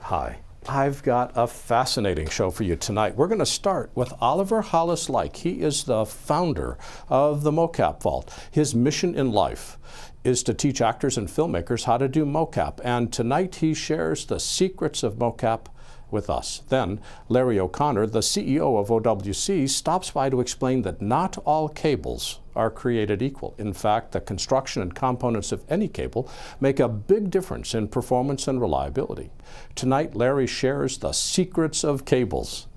Hi. I've got a fascinating show for you tonight. We're going to start with Oliver Hollis-Leick. He is the founder of the Mocap Vault. His mission in life is to teach actors and filmmakers how to do mocap. And tonight he shares the secrets of mocap with us. Then Larry O'Connor, the CEO of OWC, stops by to explain that not all cables are created equal. In fact, the construction and components of any cable make a big difference in performance and reliability. Tonight, Larry shares the secrets of cables.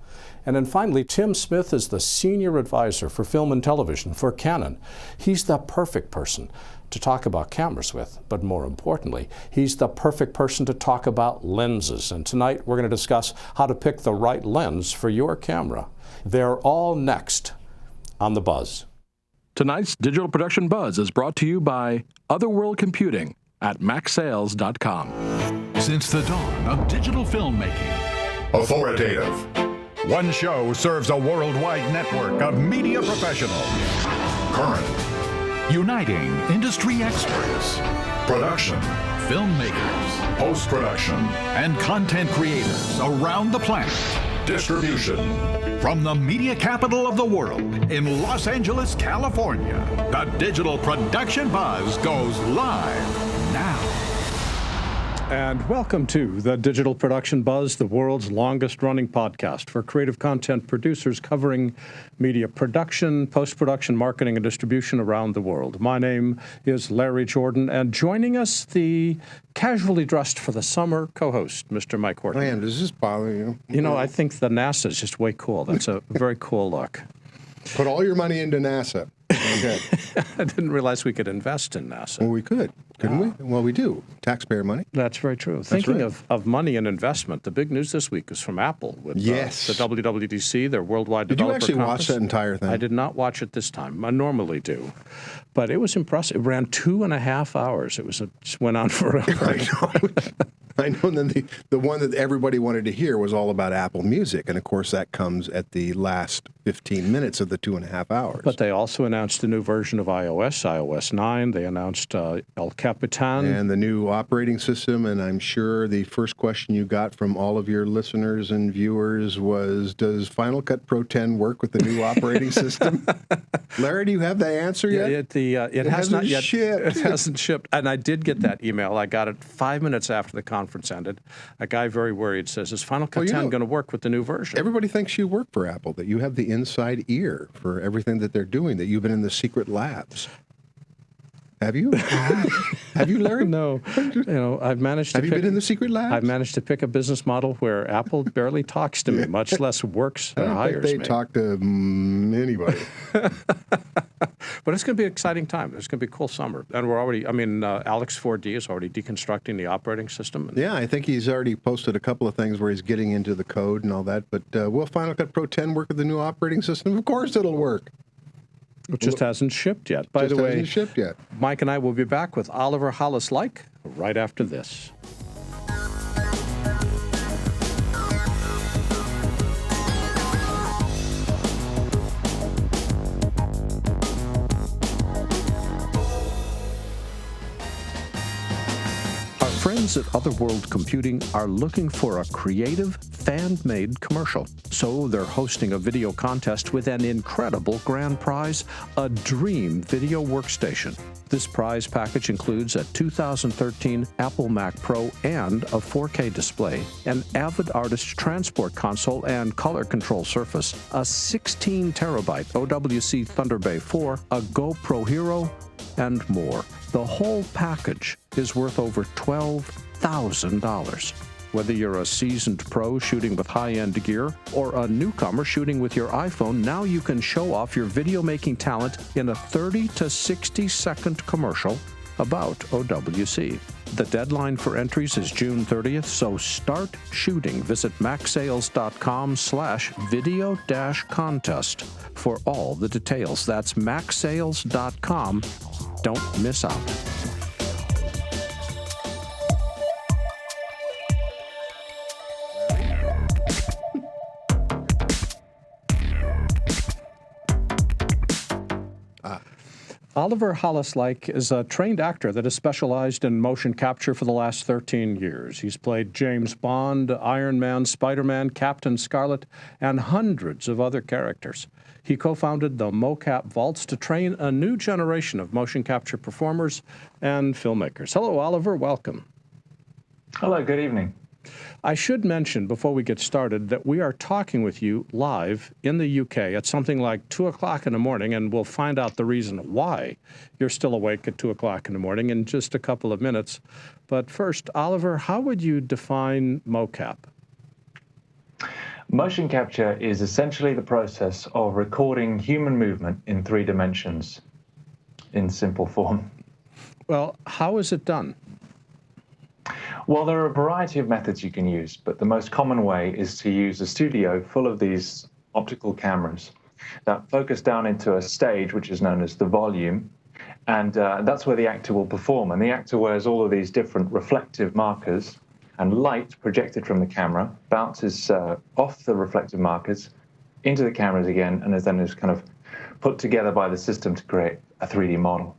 And then finally, Tim Smith is the Senior Advisor for Film and Television for Canon. He's the perfect person to talk about cameras with, but more importantly, he's the perfect person to talk about lenses. And tonight, we're going to discuss how to pick the right lens for your camera. They're all next on the BuZZ. Tonight's Digital Production Buzz is brought to you by Otherworld Computing at MacSales.com. Since the dawn of digital filmmaking, authoritative. one show serves a worldwide network of media professionals. Current. Uniting industry experts, Production. filmmakers, Post-production. and content creators around the planet. Distribution. From the media capital of the world in Los Angeles, California, the Digital Production Buzz goes live now. And welcome to the Digital Production Buzz, the world's longest-running podcast for creative content producers covering media production, post-production, marketing, and distribution around the world. My name is Larry Jordan, and joining us, the casually dressed for the summer co-host, Mr. Mike Horton. Man, does this bother you? You know, I think the NASA is just way cool. That's a very cool look. Put all your money into NASA. Okay. I didn't realize we could invest in NASA. Well, we could, couldn't we? Well, we do. Taxpayer money. That's very true. That's Thinking right. of money and investment, the big news this week is from Apple with Yes. the WWDC, their Worldwide Did you Developer actually Conference. watch that entire thing? I did not watch it this time. I normally do. But it was impressive. It ran 2.5 hours. It just went on forever. I know. I know. And then the one that everybody wanted to hear was all about Apple Music. And, of course, that comes at the last 15 minutes of the 2.5 hours. But they also announced a new version of iOS, iOS 9. They announced El Capitan. And the new operating system. And I'm sure the first question you got from all of your listeners and viewers was, does Final Cut Pro 10 work with the new operating system? Larry, do you have the answer yet? It has not yet. Shipped. It hasn't shipped. And I did get that email. I got it 5 minutes after the conference ended. A guy very worried says, is Final Cut 10 going to work with the new version? Everybody thinks you work for Apple, that you have the inside ear for everything that they're doing, that you've been in the secret labs. Have you? Have you, Larry? No. You know, I've managed to Have you been in the secret labs? I've managed to pick a business model where Apple barely talks to me, much less works or I don't hires think they me. talk to anybody. But it's going to be an exciting time. It's going to be a cool summer. And we're already, Alex 4D is already deconstructing the operating system. Yeah, I think he's already posted a couple of things where he's getting into the code and all that. But will Final Cut Pro 10 work with the new operating system? Of course it'll work. It just hasn't shipped yet. By the way, hasn't shipped yet. Mike and I will be back with Oliver Hollis-Leick right after this. Friends at Otherworld Computing are looking for a creative, fan-made commercial. So they're hosting a video contest with an incredible grand prize, a dream video workstation. This prize package includes a 2013 Apple Mac Pro and a 4K display, an Avid Artist transport console and color control surface, a 16-terabyte OWC Thunder Bay 4, a GoPro Hero, and more. The whole package is worth over $12,000. Whether you're a seasoned pro shooting with high-end gear or a newcomer shooting with your iPhone, now you can show off your video-making talent in a 30 to 60-second commercial about OWC. The deadline for entries is June 30th, so start shooting. Visit macsales.com/video-contest for all the details. That's macsales.com. Don't miss out. Oliver Hollis-Leick is a trained actor that has specialized in motion capture for the last 13 years. He's played James Bond, Iron Man, Spider-Man, Captain Scarlet, and hundreds of other characters. He co-founded the Mocap Vaults to train a new generation of motion capture performers and filmmakers. Hello, Oliver. Welcome. Hello, good evening. I should mention before we get started that we are talking with you live in the UK at something like 2 o'clock in the morning, and we'll find out the reason why you're still awake at 2 o'clock in the morning in just a couple of minutes. But first, Oliver, how would you define mocap? Motion capture is essentially the process of recording human movement in 3 dimensions in simple form. Well, how is it done? Well, there are a variety of methods you can use, but the most common way is to use a studio full of these optical cameras that focus down into a stage, which is known as the volume, and that's where the actor will perform. And the actor wears all of these different reflective markers, and light projected from the camera bounces off the reflective markers into the cameras again, and then is kind of put together by the system to create a 3D model.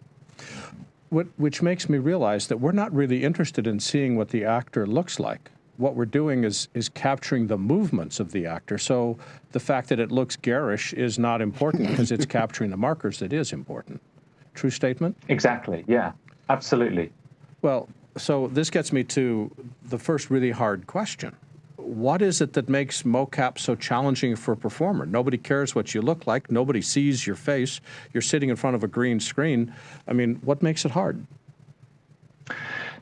Which makes me realize that we're not really interested in seeing what the actor looks like. What we're doing is capturing the movements of the actor. So the fact that it looks garish is not important because it's capturing the markers that is important. True statement? Exactly, yeah, absolutely. Well, so this gets me to the first really hard question. What is it that makes mocap so challenging for a performer? Nobody cares what you look like. Nobody sees your face. You're sitting in front of a green screen. I mean, what makes it hard?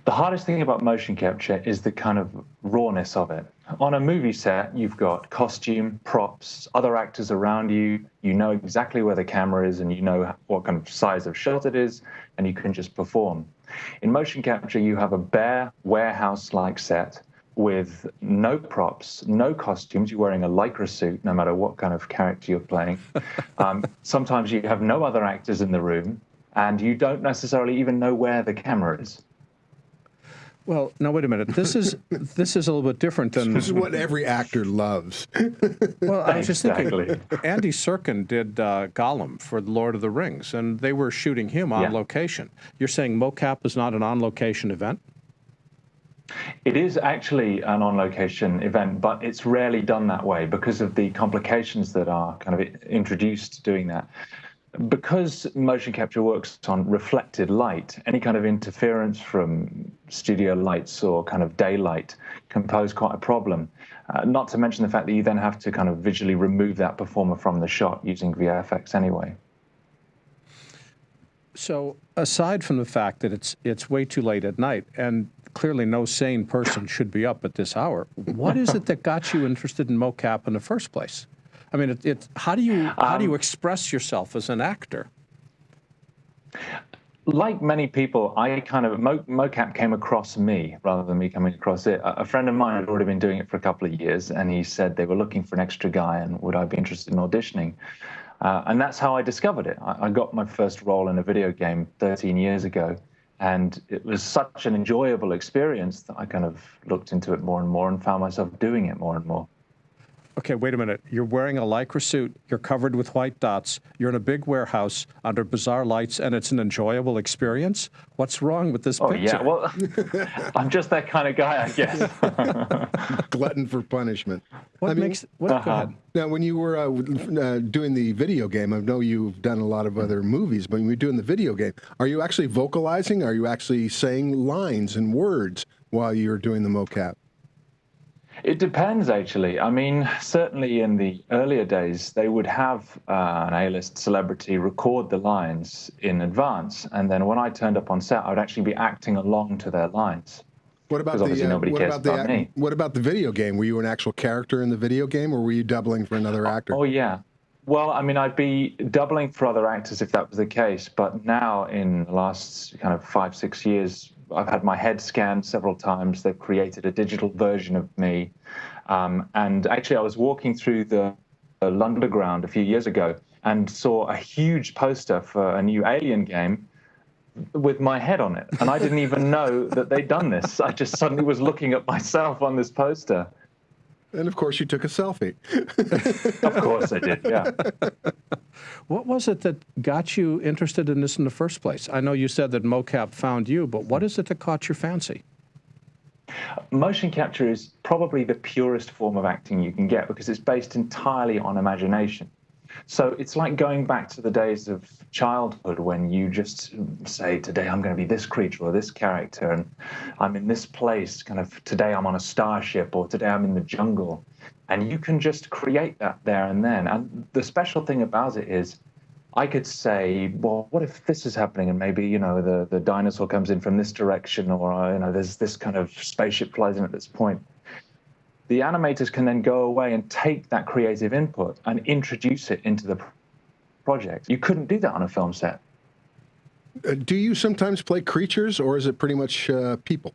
The hardest thing about motion capture is the kind of rawness of it. On a movie set, you've got costume, props, other actors around you. You know exactly where the camera is, and you know what kind of size of shot it is, and you can just perform. In motion capture, you have a bare warehouse-like set with no props, no costumes. You're wearing a Lycra suit, no matter what kind of character you're playing. Sometimes you have no other actors in the room, and you don't necessarily even know where the camera is. Well, now wait a minute. This is a little bit different than. This is what every actor loves. Well, I was just Exactly. thinking. Andy Serkis did Gollum for The Lord of the Rings, and they were shooting him on location. You're saying mocap is not an on-location event? It is actually an on-location event, but it's rarely done that way because of the complications that are kind of introduced to doing that. Because motion capture works on reflected light, any kind of interference from studio lights or kind of daylight can pose quite a problem. Not to mention the fact that you then have to kind of visually remove that performer from the shot using VFX anyway. So aside from the fact that it's way too late at night, and clearly no sane person should be up at this hour, what is it that got you interested in mocap in the first place? I mean, how do you express yourself as an actor? Like many people, I kind of, mocap came across me rather than me coming across it. A friend of mine had already been doing it for a couple of years, and he said they were looking for an extra guy, and would I be interested in auditioning? And that's how I discovered it. I got my first role in a video game 13 years ago, and it was such an enjoyable experience that I kind of looked into it more and more and found myself doing it more and more. Okay, wait a minute. You're wearing a Lycra suit, you're covered with white dots, you're in a big warehouse under bizarre lights, and it's an enjoyable experience? What's wrong with this picture? Yeah, well, I'm just that kind of guy, I guess. Glutton for punishment. Go ahead. Now, when you were doing the video game, I know you've done a lot of other movies, but when you're doing the video game, are you actually vocalizing? Are you actually saying lines and words while you're doing the mocap? It depends, actually. I mean, certainly in the earlier days, they would have an A-list celebrity record the lines in advance, and then when I turned up on set, I would actually be acting along to their lines. What about obviously nobody cares about me. What about the video game? Were you an actual character in the video game, or were you doubling for another actor? Oh, yeah. Well, I mean, I'd be doubling for other actors if that was the case, but now in the last kind of 5-6 years, I've had my head scanned several times. They've created a digital version of me. And actually, I was walking through the London Underground a few years ago and saw a huge poster for a new Alien game with my head on it. And I didn't even know that they'd done this. I just suddenly was looking at myself on this poster. And of course, you took a selfie. Of course I did, yeah. What was it that got you interested in this in the first place? I know you said that mocap found you, but what is it that caught your fancy? Motion capture is probably the purest form of acting you can get because it's based entirely on imagination. So it's like going back to the days of childhood when you just say, today I'm going to be this creature or this character, and I'm in this place, kind of today I'm on a starship or today I'm in the jungle. And you can just create that there and then. And the special thing about it is I could say, well, what if this is happening and maybe, you know, the dinosaur comes in from this direction, or, you know, there's this kind of spaceship flies in at this point. The animators can then go away and take that creative input and introduce it into the project. You couldn't do that on a film set. Do you sometimes play creatures, or is it pretty much people?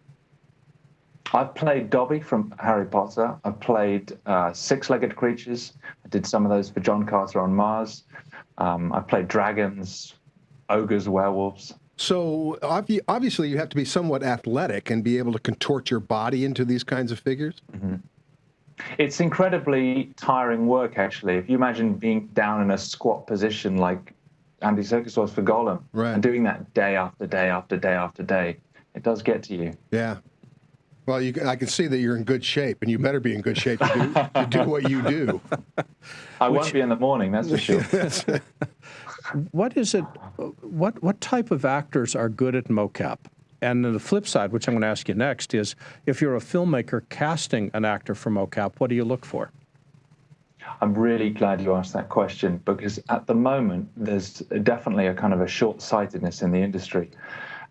I've played Dobby from Harry Potter. I've played six-legged creatures. I did some of those for John Carter on Mars. I've played dragons, ogres, werewolves. So obviously you have to be somewhat athletic and be able to contort your body into these kinds of figures? Mm-hmm. It's incredibly tiring work, actually. If you imagine being down in a squat position like Andy Serkis was for Gollum, right, and doing that day after day after day after day, it does get to you. Yeah. Well, I can see that you're in good shape, and you better be in good shape to do what you do. I won't be in the morning, that's for sure. What is it? What type of actors are good at mocap? And the flip side, which I'm going to ask you next, is if you're a filmmaker casting an actor for mocap, what do you look for? I'm really glad you asked that question, because at the moment, there's definitely a kind of a short-sightedness in the industry.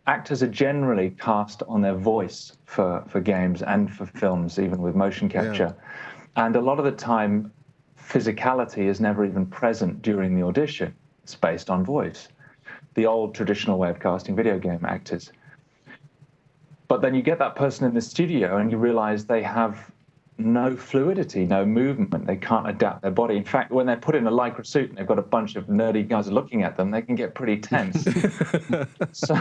Actors are generally cast on their voice for games and for films, even with motion capture. Yeah. And a lot of the time, physicality is never even present during the audition. It's based on voice, the old traditional way of casting video game actors. But then you get that person in the studio and you realize they have no fluidity, no movement. They can't adapt their body. In fact, when they're put in a Lycra suit and they've got a bunch of nerdy guys looking at them, they can get pretty tense. So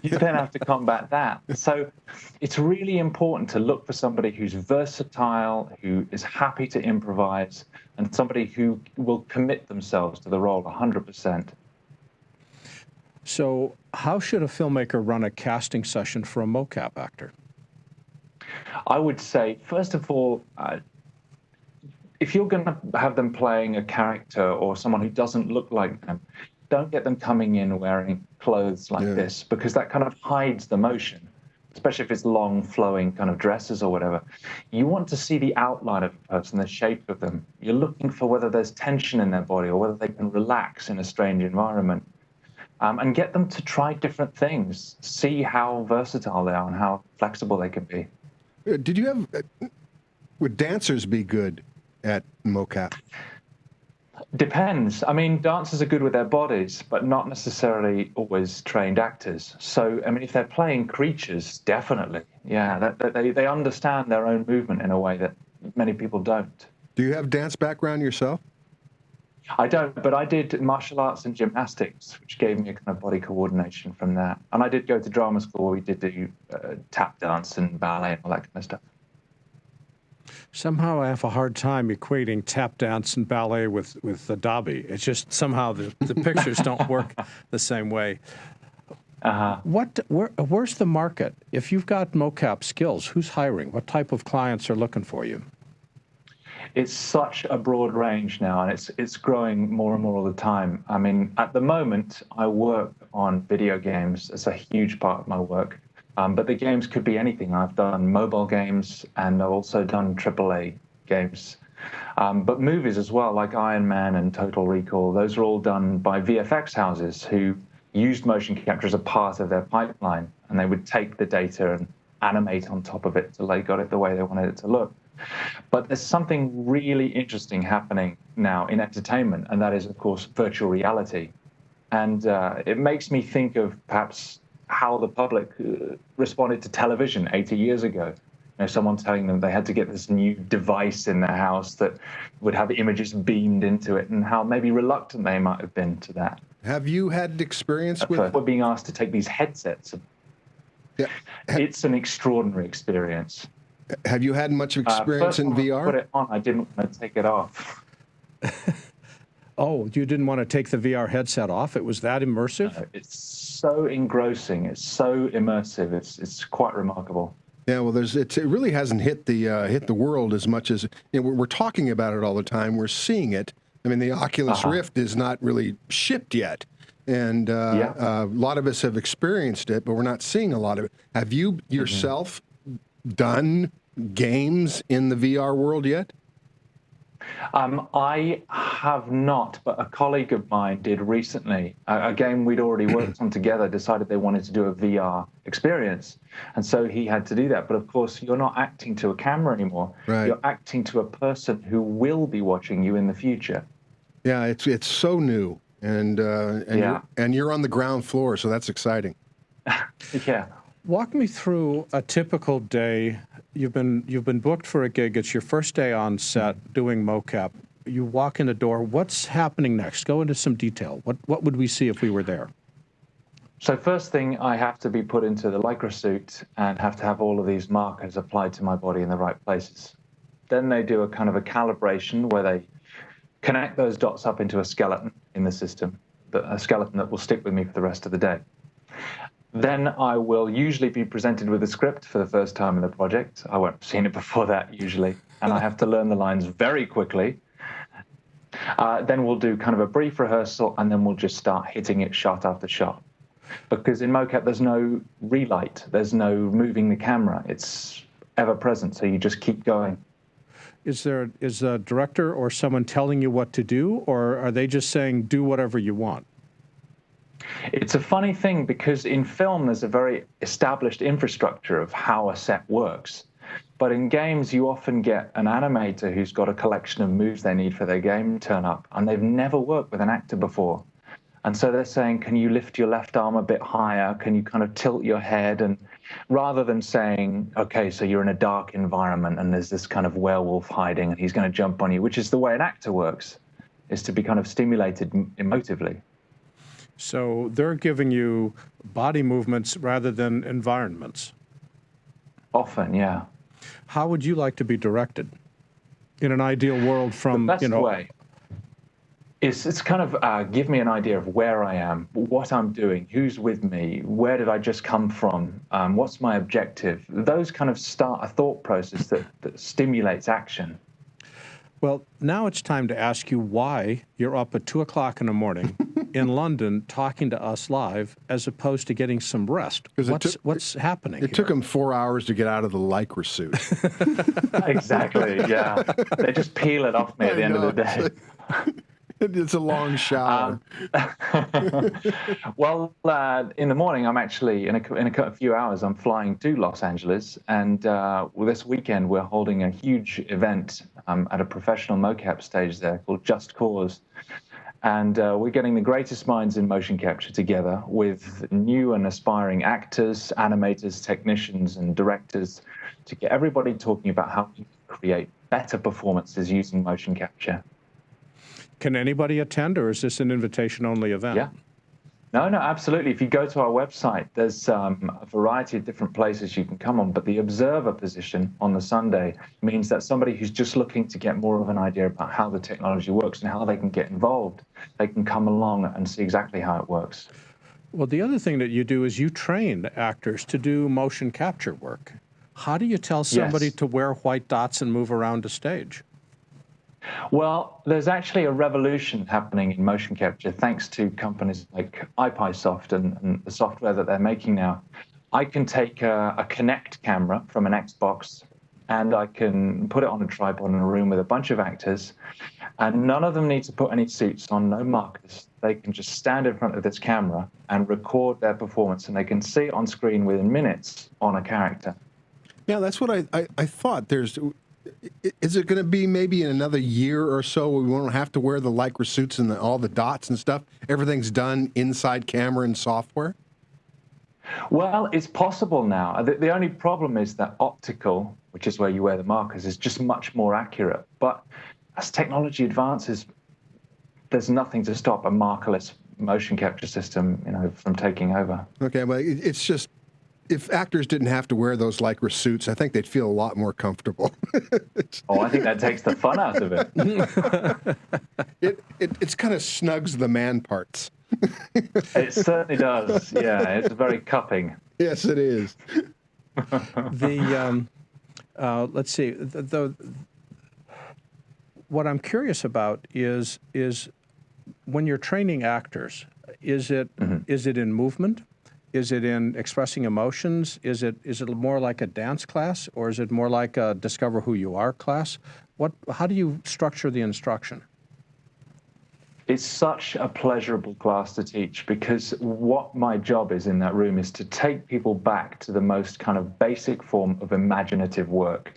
you then have to combat that. So it's really important to look for somebody who's versatile, who is happy to improvise, and somebody who will commit themselves to the role 100%. So how should a filmmaker run a casting session for a mocap actor? I would say, first of all, if you're going to have them playing a character or someone who doesn't look like them, don't get them coming in wearing clothes like this, because that kind of hides the motion, especially if it's long, flowing kind of dresses or whatever. You want to see the outline of a person, the shape of them. You're looking for whether there's tension in their body or whether they can relax in a strange environment. And get them to try different things, see how versatile they are and how flexible they can be. Would dancers be good at mocap? Depends. I mean, dancers are good with their bodies, but not necessarily always trained actors. So, I mean, if they're playing creatures, definitely. Yeah, they understand their own movement in a way that many people don't. Do you have dance background yourself? I don't, but I did martial arts and gymnastics, which gave me a kind of body coordination from that. And I did go to drama school where we did do tap dance and ballet and all that kind of stuff. Somehow I have a hard time equating tap dance and ballet with the Dobby. It's just somehow the pictures don't work the same way. Where's the market? If you've got mocap skills, who's hiring? What type of clients are looking for you? It's such a broad range now, and it's growing more and more all the time. I mean, at the moment, I work on video games. It's a huge part of my work. But the games could be anything. I've done mobile games, and I've also done AAA games. But movies as well, like Iron Man and Total Recall, those are all done by VFX houses who used motion capture as a part of their pipeline. And they would take the data and animate on top of it till they got it the way they wanted it to look. But there's something really interesting happening now in entertainment, and that is, of course, virtual reality. And it makes me think of perhaps how the public responded to television 80 years ago. You know, someone telling them they had to get this new device in their house that would have images beamed into it, and how maybe reluctant they might have been to that. Have you had experience with... We're being asked to take these headsets. Yeah. It's an extraordinary experience. Have you had much experience First in time I VR? put it on, I didn't want to take it off. Oh, you didn't want to take the VR headset off? It was that immersive? It's so engrossing. It's so immersive. It's quite remarkable. Yeah, well, it really hasn't hit the world as much as we're talking about it all the time. We're seeing it. I mean, the Oculus Rift is not really shipped yet, and a lot of us have experienced it, but we're not seeing a lot of it. Have you yourself done games in the VR world yet? I have not, but a colleague of mine did recently. A game we'd already worked on together decided they wanted to do a VR experience, and so he had to do that. But of course, you're not acting to a camera anymore. Right. You're acting to a person who will be watching you in the future. Yeah, it's so new, and you're on the ground floor, so that's exciting. Yeah. Walk me through a typical day. You've been booked for a gig. It's your first day on set doing mocap. You walk in the door. What's happening next? Go into some detail. What would we see if we were there? So first thing, I have to be put into the Lycra suit and have to have all of these markers applied to my body in the right places. Then they do a kind of a calibration where they connect those dots up into a skeleton in the system, a skeleton that will stick with me for the rest of the day. Then I will usually be presented with a script for the first time in the project. I won't have seen it before that usually, and I have to learn the lines very quickly. Then we'll do kind of a brief rehearsal, and then we'll just start hitting it shot after shot. Because in mocap, there's no relight, there's no moving the camera. It's ever present, so you just keep going. Is a director or someone telling you what to do, or are they just saying, do whatever you want? It's a funny thing because in film, there's a very established infrastructure of how a set works. But in games, you often get an animator who's got a collection of moves they need for their game turn up, and they've never worked with an actor before. And so they're saying, can you lift your left arm a bit higher? Can you kind of tilt your head? And rather than saying, okay, so you're in a dark environment and there's this kind of werewolf hiding and he's going to jump on you, which is the way an actor works, is to be kind of stimulated emotively. So they're giving you body movements rather than environments. Often, yeah. How would you like to be directed in an ideal world from, the best way is it's kind of give me an idea of where I am, what I'm doing, who's with me, where did I just come from, what's my objective. Those kind of start a thought process that stimulates action. Well, now it's time to ask you why you're up at 2 o'clock in the morning in London talking to us live as opposed to getting some rest. What's happening? It took him 4 hours to get out of the Lycra suit. Exactly, yeah. They just peel it off me at the end of the day. It's a long shower. Well, in the morning, I'm actually, in a few hours, I'm flying to Los Angeles. And this weekend, we're holding a huge event at a professional mocap stage there called Just Cause. And we're getting the greatest minds in motion capture together with new and aspiring actors, animators, technicians, and directors to get everybody talking about how to create better performances using motion capture. Can anybody attend, or is this an invitation-only event? Yeah. No, absolutely. If you go to our website, there's a variety of different places you can come on, but the observer position on the Sunday means that somebody who's just looking to get more of an idea about how the technology works and how they can get involved, they can come along and see exactly how it works. Well, the other thing that you do is you train actors to do motion capture work. How do you tell somebody to wear white dots and move around a stage? Well, there's actually a revolution happening in motion capture thanks to companies like iPiSoft and the software that they're making now. I can take a Kinect camera from an Xbox and I can put it on a tripod in a room with a bunch of actors, and none of them need to put any suits on, no markers. They can just stand in front of this camera and record their performance, and they can see it on screen within minutes on a character. Yeah, that's what I thought. Is it going to be maybe in another year or so where we won't have to wear the Lycra suits and all the dots and stuff? Everything's done inside camera and software? Well, it's possible now. The only problem is that optical, which is where you wear the markers, is just much more accurate. But as technology advances, there's nothing to stop a markerless motion capture system, from taking over. Okay, well, it's just if actors didn't have to wear those Lycra suits, I think they'd feel a lot more comfortable. Oh, I think that takes the fun out of it. It's kind of snugs the man parts. It certainly does. Yeah, it's very cupping. Yes, it is. Let's see. What I'm curious about is when you're training actors, is it in movement? Is it in expressing emotions? Is it more like a dance class, or is it more like a discover who you are class? How do you structure the instruction? It's such a pleasurable class to teach, because what my job is in that room is to take people back to the most kind of basic form of imaginative work.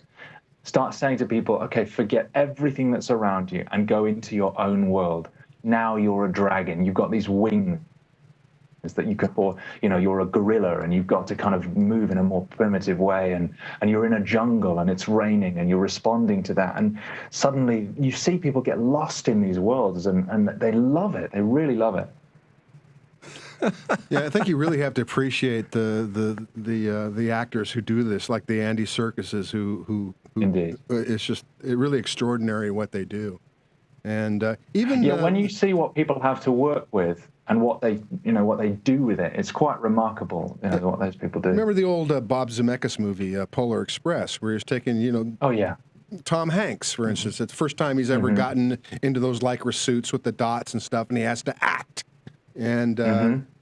Start saying to people, okay, forget everything that's around you and go into your own world. Now you're a dragon. You've got these wings that you can, or you're a gorilla and you've got to kind of move in a more primitive way, and you're in a jungle and it's raining and you're responding to that, and suddenly you see people get lost in these worlds, and they love it. They really love it. Yeah, I think you really have to appreciate the actors who do this, like the Andy Serkises, who Indeed. It's really extraordinary what they do, and even when you see what people have to work with and what they do with it, it's quite remarkable. What those people do. Remember the old Bob Zemeckis movie, Polar Express, where he's taking Oh yeah. Tom Hanks, for instance. It's the first time he's ever gotten into those Lycra suits with the dots and stuff, and he has to act. And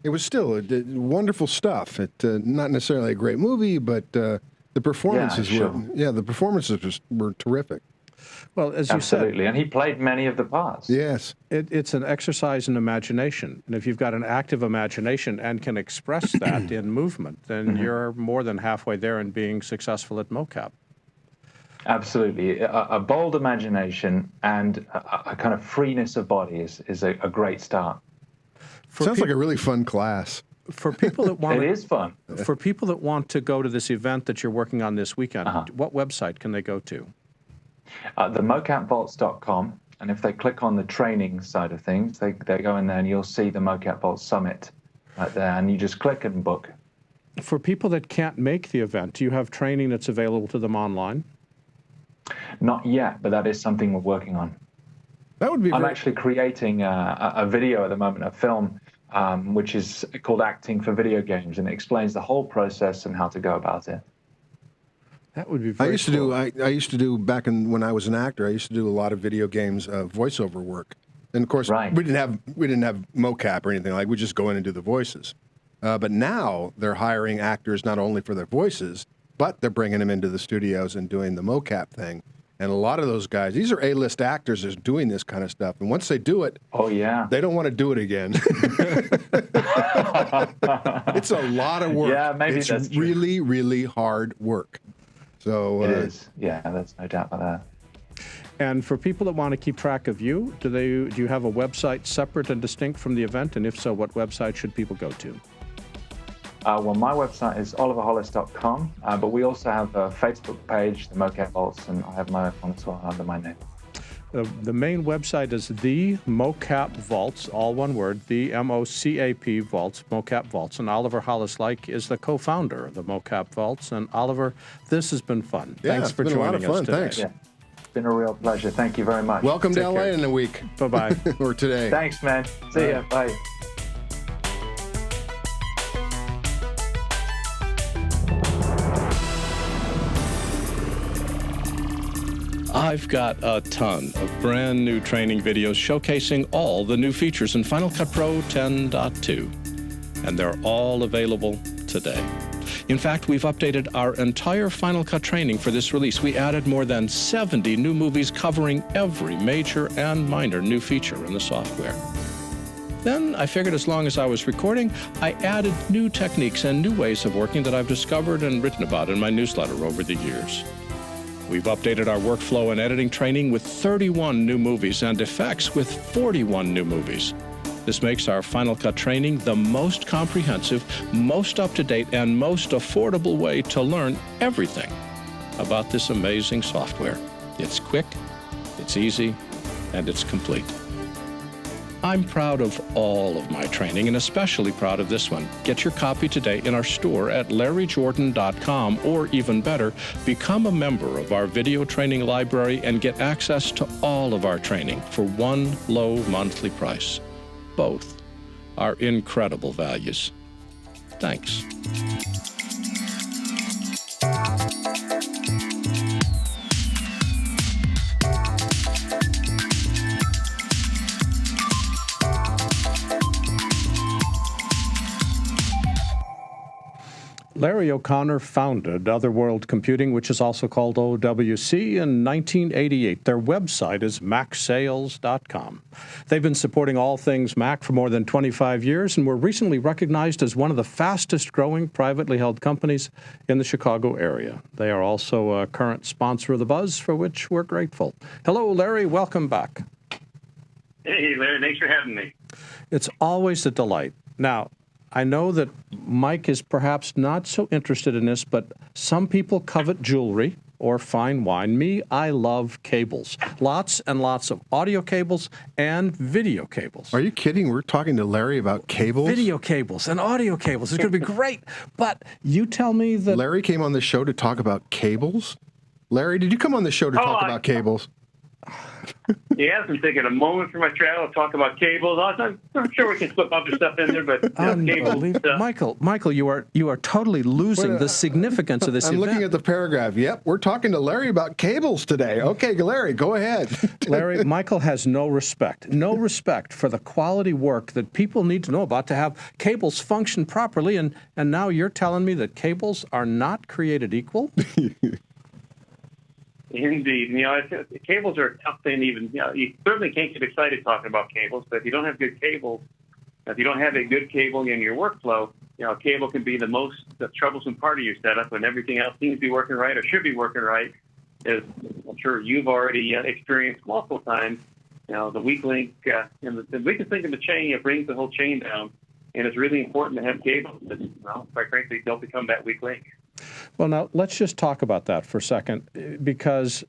it was still wonderful stuff. Not necessarily a great movie, but the performances the performances were terrific. Well, as you said, absolutely, and he played many of the parts. Yes, it's an exercise in imagination, and if you've got an active imagination and can express that in movement, then you're more than halfway there in being successful at mocap. Absolutely, a bold imagination and a kind of freeness of body is a great start. Sounds like a really fun class. For people that want, it is fun. For people that want to go to this event that you're working on this weekend, what website can they go to? The mocapvaults.com, and if they click on the training side of things, they go in there and you'll see the Mocap Vault Summit right there, and you just click and book. For people that can't make the event, do you have training that's available to them online? Not yet, but that is something we're working on. That would be. I'm actually creating a video at the moment, a film, which is called Acting for Video Games, and it explains the whole process and how to go about it. That would be very cool. I used to do back when I was an actor. I used to do a lot of video games voiceover work, and of course we didn't have mocap or anything like. We just go in and do the voices. But now they're hiring actors not only for their voices, but they're bringing them into the studios and doing the mocap thing. And a lot of those guys, these are A-list actors that's doing this kind of stuff. And once they do it, they don't want to do it again. It's a lot of work. Yeah, maybe that's true. Really, really hard work. So it is. Yeah, there's no doubt about that. And for people that want to keep track of you, do you have a website separate and distinct from the event? And if so, what website should people go to? Well, my website is oliverhollis.com, but we also have a Facebook page, the Mocap Vaults, and I have my own one as well under my name. The main website is the Mocap Vaults, all one word, the MOCAP Vaults, Mocap Vaults. And Oliver Hollis-Leick is the co-founder of the Mocap Vaults. And Oliver, this has been fun. Yeah, Thanks for joining us today. Thanks. Yeah, it's been a real pleasure. Thank you very much. Welcome to Take LA care. in a week. Bye-bye. Or today. Thanks, man. See ya. Bye. I've got a ton of brand new training videos showcasing all the new features in Final Cut Pro 10.2, and they're all available today. In fact, we've updated our entire Final Cut training for this release. We added more than 70 new movies covering every major and minor new feature in the software. Then I figured as long as I was recording, I added new techniques and new ways of working that I've discovered and written about in my newsletter over the years. We've updated our workflow and editing training with 31 new movies and effects with 41 new movies. This makes our Final Cut training the most comprehensive, most up-to-date, and most affordable way to learn everything about this amazing software. It's quick, it's easy, and it's complete. I'm proud of all of my training and especially proud of this one. Get your copy today in our store at larryjordan.com, or even better, become a member of our video training library and get access to all of our training for one low monthly price. Both are incredible values. Thanks. Larry O'Connor founded Otherworld Computing, which is also called OWC, in 1988. Their website is macsales.com. They've been supporting all things Mac for more than 25 years and were recently recognized as one of the fastest growing privately held companies in the Chicago area. They are also a current sponsor of the BuZZ, for which we're grateful. Hello, Larry. Welcome back. Hey, Larry. Thanks for having me. It's always a delight. Now, I know that Mike is perhaps not so interested in this, but some people covet jewelry or fine wine. Me, I love cables. Lots and lots of audio cables and video cables. Are you kidding? We're talking to Larry about cables? Video cables and audio cables. It's going to be great. But you tell me that... Larry came on the show to talk about cables? Larry, did you come on the show to talk about cables? Yes, I'm taking a moment for my travel to talk about cables. I'm sure we can slip other stuff in there, but cables. Michael, you are totally losing the significance of this I'm event. looking at the paragraph. Yep, we're talking to Larry about cables today. Okay, Larry, go ahead. Larry, Michael has no respect for the quality work that people need to know about to have cables function properly, and now you're telling me that cables are not created equal? Indeed. Cables are a tough thing even. You certainly can't get excited talking about cables, but if you don't have good cables, if you don't have a good cable in your workflow, a cable can be the troublesome part of your setup, and everything else seems to be working right or should be working right. As I'm sure you've already experienced multiple times, the weak link, and the weakest link in the chain, it brings the whole chain down, and it's really important to have cables that, quite frankly, don't become that weak link. Well, now, let's just talk about that for a second, because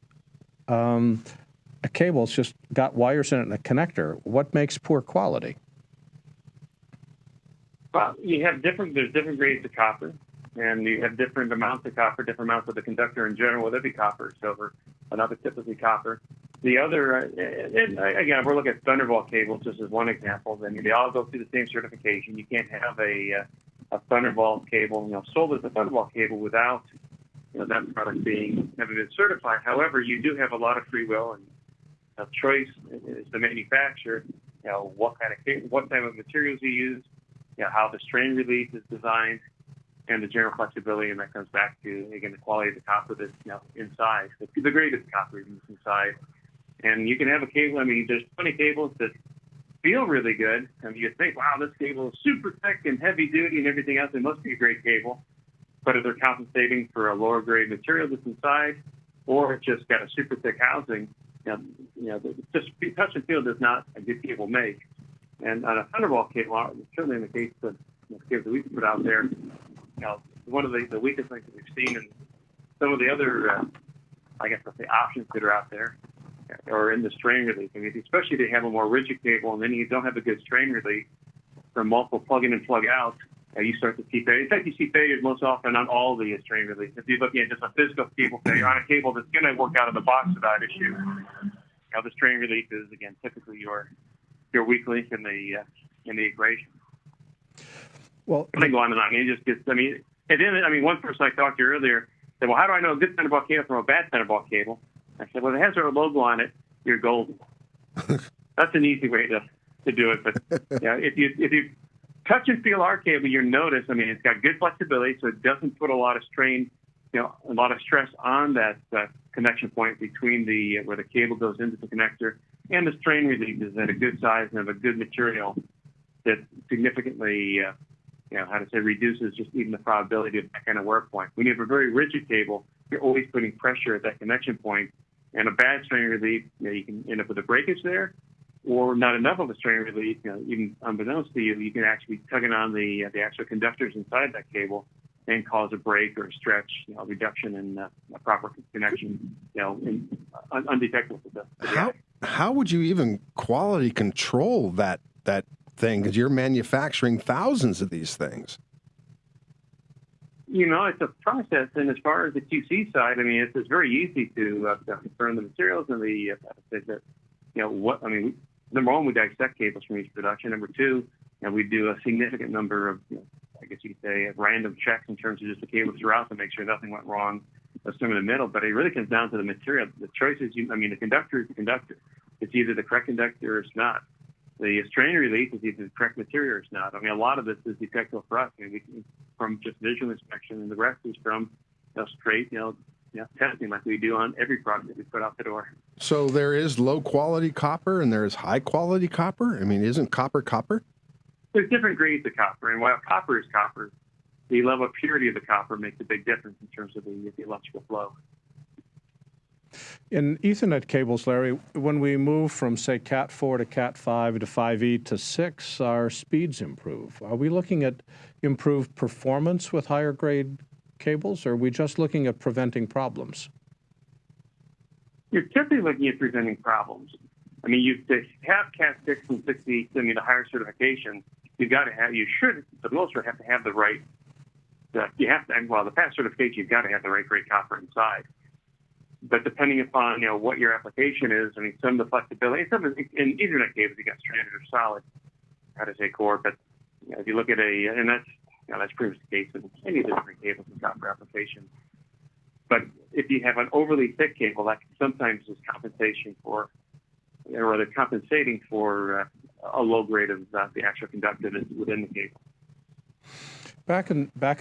a cable's just got wires in it and a connector. What makes poor quality? Well, there's different grades of copper, and you have different amounts of copper, different amounts of the conductor in general, whether it be copper, silver, another typically copper. The other, again, if we're looking at Thunderbolt cables, just as one example, then they all go through the same certification. You can't have a Thunderbolt cable, sold as a Thunderbolt cable without, that product having been certified. However, you do have a lot of free will and choice as the manufacturer. What type of materials you use, how the strain relief is designed, and the general flexibility, and that comes back to, again, the quality of the copper that's inside, the grade of the copper is inside. And you can have a cable. There's plenty of cables that feel really good. You think, wow, this cable is super thick and heavy duty and everything else. It must be a great cable. But if they're compensating for a lower grade material that's inside, or it's just got a super thick housing, just touch and feel does not a good cable make. And on a Thunderbolt cable, certainly in the case of the cables that we put out there, one of the weakest things that we've seen in some of the other, options that are out there, or in the strain relief. Especially if they have a more rigid cable, and then you don't have a good strain relief from multiple plug-in and plug-out, you start to see failure. In fact, you see failures most often on all the strain relief. If you're looking at just a physical cable failure on a cable that's going to work out of the box without issue, the strain relief is, again, typically your weak link in the equation. Well, I go on and on. It just gets. At the end, one person I talked to earlier said, "Well, how do I know a good Thunderbolt cable from a bad Thunderbolt cable?" I said, "Well, it has our logo on it. You're golden." That's an easy way to do it. But if you touch and feel our cable, you'll notice. It's got good flexibility, so it doesn't put a lot of strain, a lot of stress on that connection point between where the cable goes into the connector, and the strain relief is at a good size and of a good material that significantly, reduces just even the probability of that kind of wear point. When you have a very rigid cable, you're always putting pressure at that connection point, and a bad strain relief, you can end up with a breakage there, or not enough of a strain relief. Even unbeknownst to you, you can actually be tugging on the actual conductors inside that cable and cause a break or a stretch, reduction in a proper connection, undetectable to the how would you even quality control that thing? Because you're manufacturing thousands of these things. It's a process, and as far as the QC side, I mean, it's very easy to confirm the materials and number one, we dissect cables from each production. Number two, we do a significant number of, I guess you could say, random checks in terms of just the cables throughout to make sure nothing went wrong. Some in the middle, but it really comes down to the material. The choices, the conductor is the conductor. It's either the correct conductor or it's not. The strain release is either the correct material or it's not. I mean, a lot of this is detectable for us. I mean, from just visual inspection, and the rest is from straight, testing like we do on every product that we put out the door. So there is low quality copper and there is high quality copper. I mean, isn't copper copper? There's different grades of copper, and while copper is copper, the level of purity of the copper makes a big difference in terms of the electrical flow. In Ethernet cables, Larry, when we move from, say, Cat 4 to Cat 5 to 5E to 6, our speeds improve. Are we looking at improved performance with higher grade cables, or are we just looking at preventing problems? You're typically looking at preventing problems. I mean, to have Cat 6 and 6E, the higher certification, you should, for the most part, have to have the right. The past certification, you've got to have the right grade copper inside. But depending upon what your application is, I mean, some of the flexibility, in Ethernet cables, you got standard or solid, core. But if you look at and that's pretty much the case in any of the different cables and copper applications. But if you have an overly thick cable, that sometimes is compensation for, or they're compensating for a low grade of the actual conductor that's within the cable. Back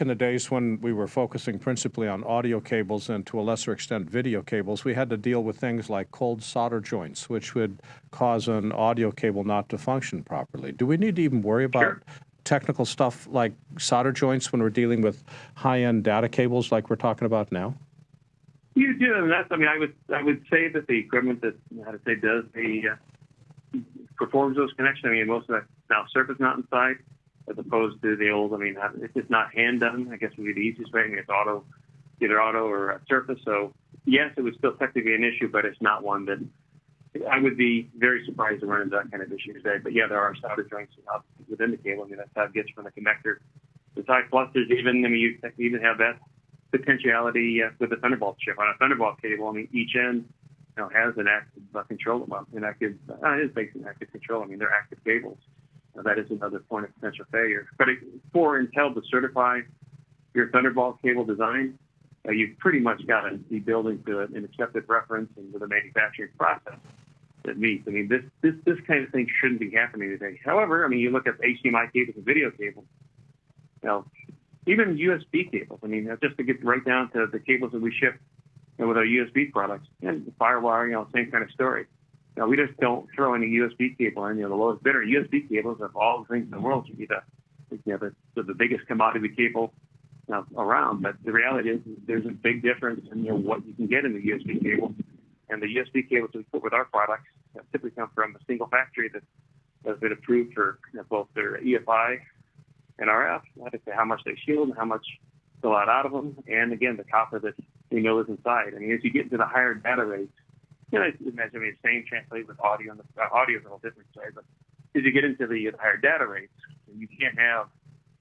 in the days when we were focusing principally on audio cables and to a lesser extent video cables, we had to deal with things like cold solder joints, which would cause an audio cable not to function properly. Do we need to even worry about technical stuff like solder joints when we're dealing with high-end data cables like we're talking about now? You do, and I would say that the equipment that does performs those connections. I mean, most of that now surface mount inside, as opposed to the old. I mean, if it's not hand done, I guess would be the easiest way. I mean, it's either auto or surface. So yes, it would still technically be an issue, but it's not one that I would be very surprised to run into that kind of issue today. But yeah, there are solder joints within the cable. I mean, that's how it gets from the connector. The side clusters, you even have that potentiality with the Thunderbolt chip. On a Thunderbolt cable, I mean, each end has an active control. Well, it is basically active control. I mean, they're active cables. That is another point of potential failure. But for Intel to certify your Thunderbolt cable design, you've pretty much got to be building to an accepted reference and with a manufacturing process that meets. I mean, this kind of thing shouldn't be happening today. However, I mean, you look at HDMI cables and video cables, even USB cables. I mean, just to get right down to the cables that we ship with our USB products, and the Firewire, same kind of story. We just don't throw any USB cable in. The lowest bidder USB cables of all the things in the world should be the biggest commodity cable around. But the reality is there's a big difference in what you can get in the USB cable. And the USB cables we put with our products typically come from a single factory that has been approved for both their EFI and RF. How much they shield and how much go out of them. And again, the copper that we know is inside. I mean, as you get into the higher data rates, imagine the same translate with audio, and the audio is a little different, but as you get into the higher data rates, you can't have,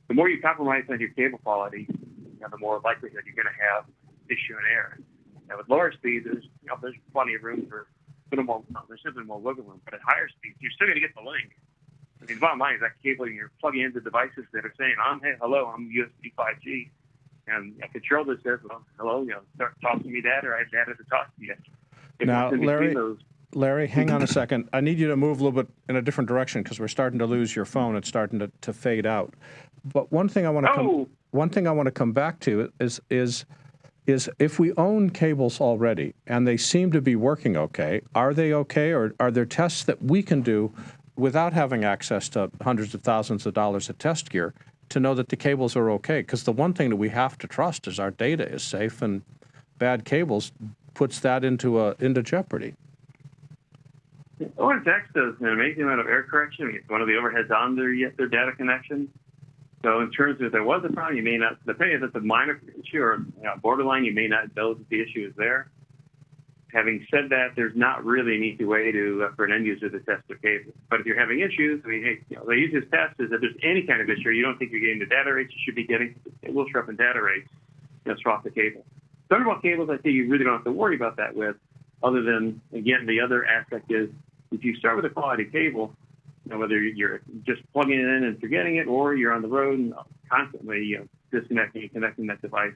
the more you compromise on your cable quality, the more likelihood you're going to have issue in error. Now, with lower speeds, there's plenty of room for there's simply more wiggle room, but at higher speeds, you're still going to get the link. I mean, the bottom line is that cable, you're plugging into devices that are saying, hello, I'm USB 5G, and a controller says, well, hello, start talking to me data, or I have data to talk to you. Now, Larry, hang on a second. I need you to move a little bit in a different direction because we're starting to lose your phone. It's starting to fade out. But one thing I want to come back to is if we own cables already and they seem to be working okay, are they okay, or are there tests that we can do without having access to hundreds of thousands of dollars of test gear to know that the cables are okay? Because the one thing that we have to trust is our data is safe, and bad cables puts that into jeopedy. OSX does an amazing amount of error correction. I mean, it's one of the overheads on their data connection. So in terms of if there was a problem, you may not, depending if it's a minor issue or borderline, you may not know that the issue is there. Having said that, there's not really an easy way to for an end user to test their cable. But if you're having issues, I mean, hey, the easiest test is if there's any kind of issue you don't think you're getting the data rates you should be getting, it will show up in data rates. Swap the cable. Thunderbolt cables, I think you really don't have to worry about that with, other than, again, the other aspect is if you start with a quality cable, whether you're just plugging it in and forgetting it, or you're on the road and constantly disconnecting and connecting that device,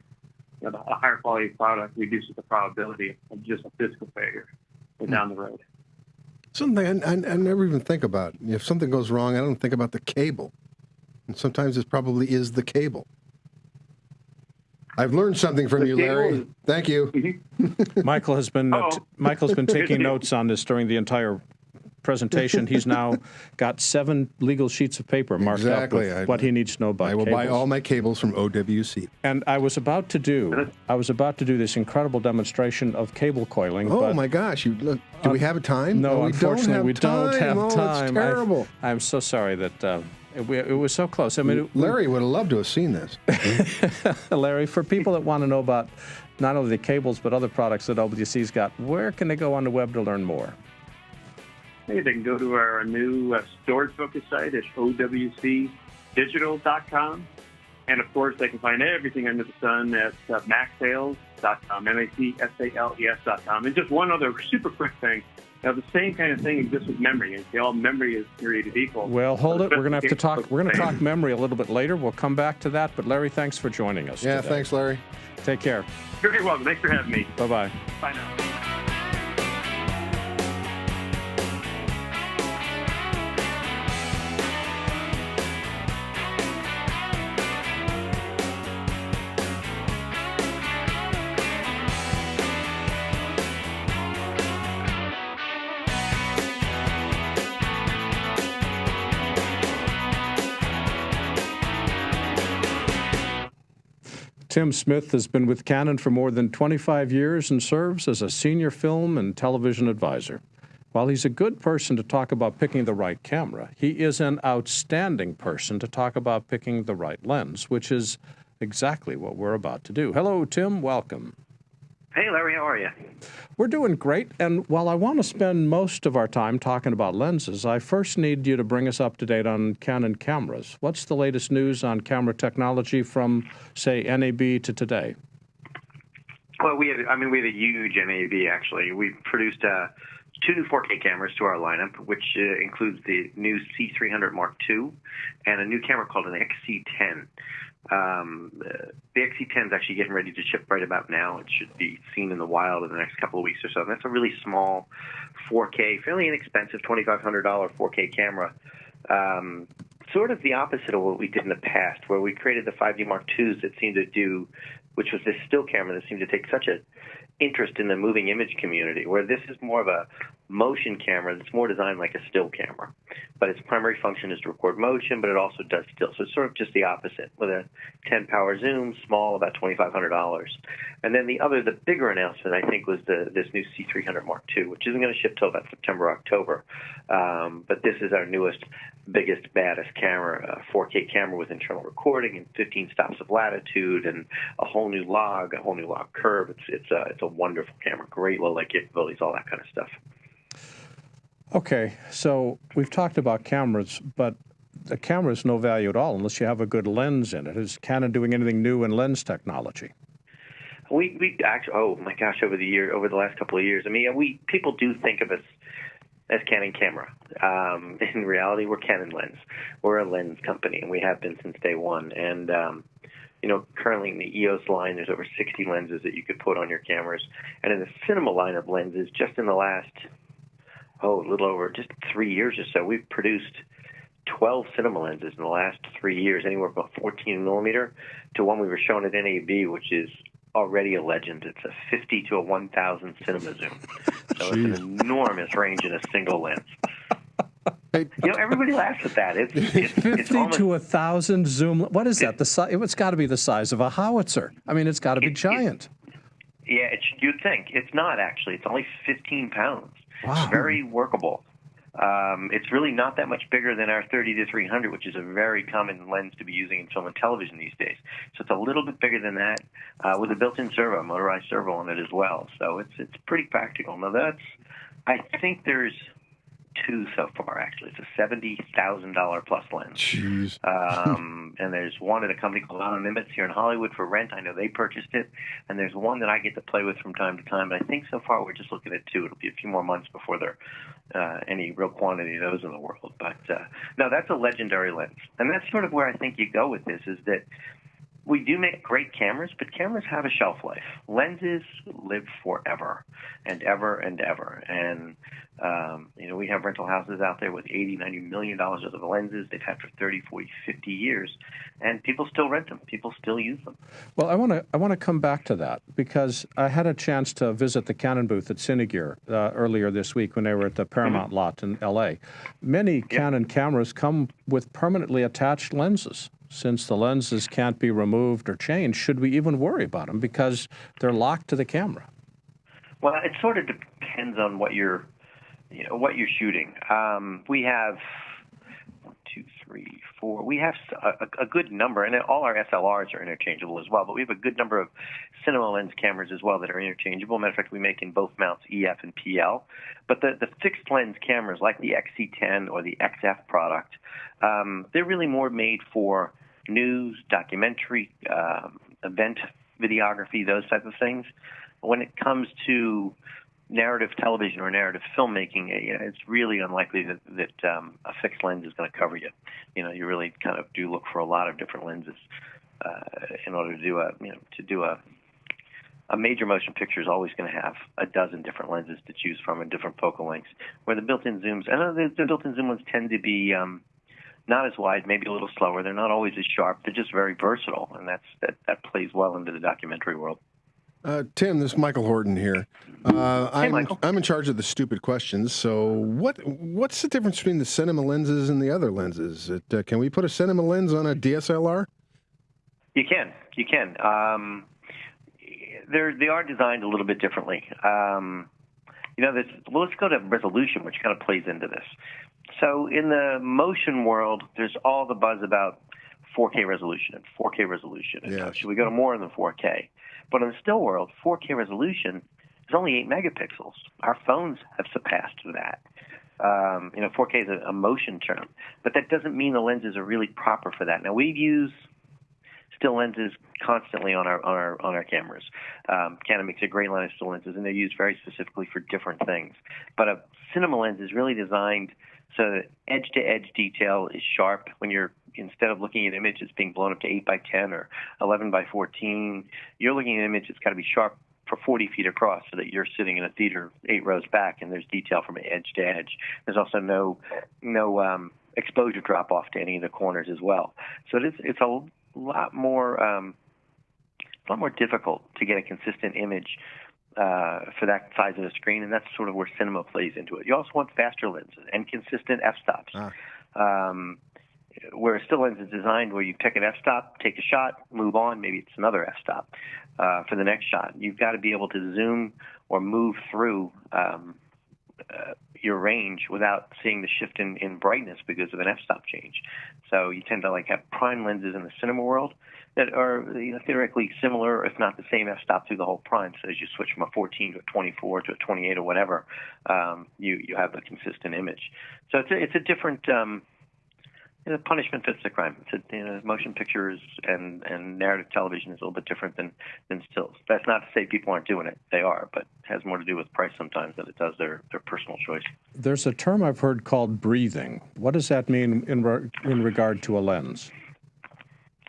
a higher quality product reduces the probability of just a physical failure down the road. Something I never even think about. If something goes wrong, I don't think about the cable. And sometimes it probably is the cable. I've learned something from you, Larry. Thank you. Michael has been taking notes on this during the entire presentation. He's now got 7 legal sheets of paper marked up with what he needs to know about cables. I will buy all my cables from OWC. And I was about to do this incredible demonstration of cable coiling. Oh my gosh! Do we have time? No, unfortunately, we don't have time. time. It's terrible. I'm so sorry that. It was so close. I mean, Larry would have loved to have seen this. Larry, for people that want to know about not only the cables but other products that OWC's got, where can they go on the web to learn more? Hey, they can go to our new storage-focused site at owcdigital.com. And, of course, they can find everything under the sun at macsales.com, MACSALES.com. And just one other super quick thing. Now, the same kind of thing exists with memory, and all memory is created equal. Well, hold it. We're going to have to talk. We're going to talk memory a little bit later. We'll come back to that. But Larry, thanks for joining us. Yeah, today. thanks, Larry. Take care. You're very welcome. Thanks for having me. Bye-bye. Bye now. Tim Smith has been with Canon for more than 25 years and serves as a senior film and television advisor. While he's a good person to talk about picking the right camera, he is an outstanding person to talk about picking the right lens, which is exactly what we're about to do. Hello, Tim. Welcome. Hey, Larry. How are you? We're doing great. And while I want to spend most of our time talking about lenses, I first need you to bring us up to date on Canon cameras. What's the latest news on camera technology from, say, NAB to today? Well, we have a huge NAB, actually. We've produced 2 new 4K cameras to our lineup, which includes the new C300 Mark II and a new camera called an XC10. The XC10 is actually getting ready to ship right about now. It should be seen in the wild in the next couple of weeks or so. And that's a really small 4K, fairly inexpensive $2,500 4K camera. Sort of the opposite of what we did in the past, where we created the 5D Mark IIs that seemed to do, which was this still camera that seemed to take such an interest in the moving image community, where this is more of a motion camera that's more designed like a still camera. But its primary function is to record motion, but it also does still. So it's sort of just the opposite, with a 10-power zoom, small, about $2,500. And then the bigger announcement, I think, was this new C300 Mark II, which isn't going to ship till about September, October. But this is our newest, biggest, baddest camera, 4K camera with internal recording and 15 stops of latitude and a whole new log curve. It's a wonderful camera, great low light capabilities, all that kind of stuff. Okay, so we've talked about cameras, but the camera is no value at all unless you have a good lens in it. Is Canon doing anything new in lens technology? We actually, oh my gosh, over the last couple of years, I mean, people do think of us as Canon camera. In reality, we're Canon lens. We're a lens company, and we have been since day one. And currently in the EOS line, there's over 60 lenses that you could put on your cameras. And in the cinema line of lenses, just in the last, a little over just 3 years or so, we've produced 12 cinema lenses in the last 3 years, anywhere from a 14 millimeter to one we were shown at NAB, which is already a legend. It's a 50 to a 1,000 cinema zoom. So it's an enormous range in a single lens. Everybody laughs at that. It's 50 almost, to 1,000 zoom. What is that? It's got to be the size of a howitzer. I mean, it's got to be giant. You'd think. It's not, actually. It's only 15 pounds. Wow. Very workable. It's really not that much bigger than our 30-300, which is a very common lens to be using in film and television these days. So it's a little bit bigger than that, with a built-in servo, motorized servo on it as well. So it's pretty practical. Now I think there's two so far, actually. It's a $70,000 plus lens. Jeez. And there's one at a company called Auto Nimitz here in Hollywood for rent. I know they purchased it. And there's one that I get to play with from time to time. And I think so far we're just looking at two. It'll be a few more months before there any real quantity of those in the world. But no, that's a legendary lens. And that's sort of where I think you go with this, is that we do make great cameras, but cameras have a shelf life. Lenses live forever and ever and ever. And, we have rental houses out there with $80, $90 million worth of lenses they've had for 30, 40, 50 years, and people still rent them. People still use them. Well, I want to come back to that, because I had a chance to visit the Canon booth at Cinegear earlier this week when they were at the Paramount lot in L.A. Many Canon cameras come with permanently attached lenses. Since the lenses can't be removed or changed, should we even worry about them because they're locked to the camera? Well, it sort of depends on what you're shooting. We have 1, 2, 3, 4. We have a good number, and all our SLRs are interchangeable as well. But we have a good number of cinema lens cameras as well that are interchangeable. Matter of fact, we make in both mounts, EF and PL. But the fixed lens cameras, like the XC10 or the XF product, they're really more made for news, documentary, event videography, those type of things. When it comes to narrative television or narrative filmmaking, it's really unlikely that a fixed lens is going to cover you. You really kind of do look for a lot of different lenses in order to do a major motion picture is always going to have a dozen different lenses to choose from and different focal lengths. Where the built-in zooms, I know the built-in zoom ones tend to be not as wide, maybe a little slower. They're not always as sharp. They're just very versatile, and that plays well into the documentary world. Tim, this is Michael Horton here. Michael. I'm in charge of the stupid questions. So what's the difference between the cinema lenses and the other lenses? Can we put a cinema lens on a DSLR? You can. They are designed a little bit differently. Let's go to resolution, which kind of plays into this. So in the motion world, there's all the buzz about 4K resolution and 4K resolution. Yes. Should we go to more than 4K? But in the still world, 4K resolution is only 8 megapixels. Our phones have surpassed that. 4K is a motion term, but that doesn't mean the lenses are really proper for that. Now, we've used still lenses constantly on our cameras. Canon makes a great line of still lenses, and they're used very specifically for different things. But a cinema lens is really designed so that edge-to-edge detail is sharp. When instead of looking at an image that's being blown up to 8 by 10 or 11 by 14, you're looking at an image that's got to be sharp for 40 feet across, so that you're sitting in a theater 8 rows back, and there's detail from edge to edge. There's also no exposure drop off to any of the corners as well. So it's a lot more difficult to get a consistent image for that size of a screen, and that's sort of where cinema plays into it. You also want faster lenses and consistent f-stops. Where a still lens is designed where you pick an f-stop, take a shot, move on, maybe it's another f-stop for the next shot. You've got to be able to zoom or move through your range without seeing the shift in brightness because of an f-stop change. So you tend to have prime lenses in the cinema world that are theoretically similar, if not the same f-stop through the whole prime. So as you switch from a 14 to a 24 to a 28 or whatever, you have a consistent image. So it's a different. Punishment fits the crime. Motion pictures and narrative television is a little bit different than stills. That's not to say people aren't doing it. They are, but it has more to do with price sometimes than it does their personal choice. There's a term I've heard called breathing. What does that mean in regard to a lens?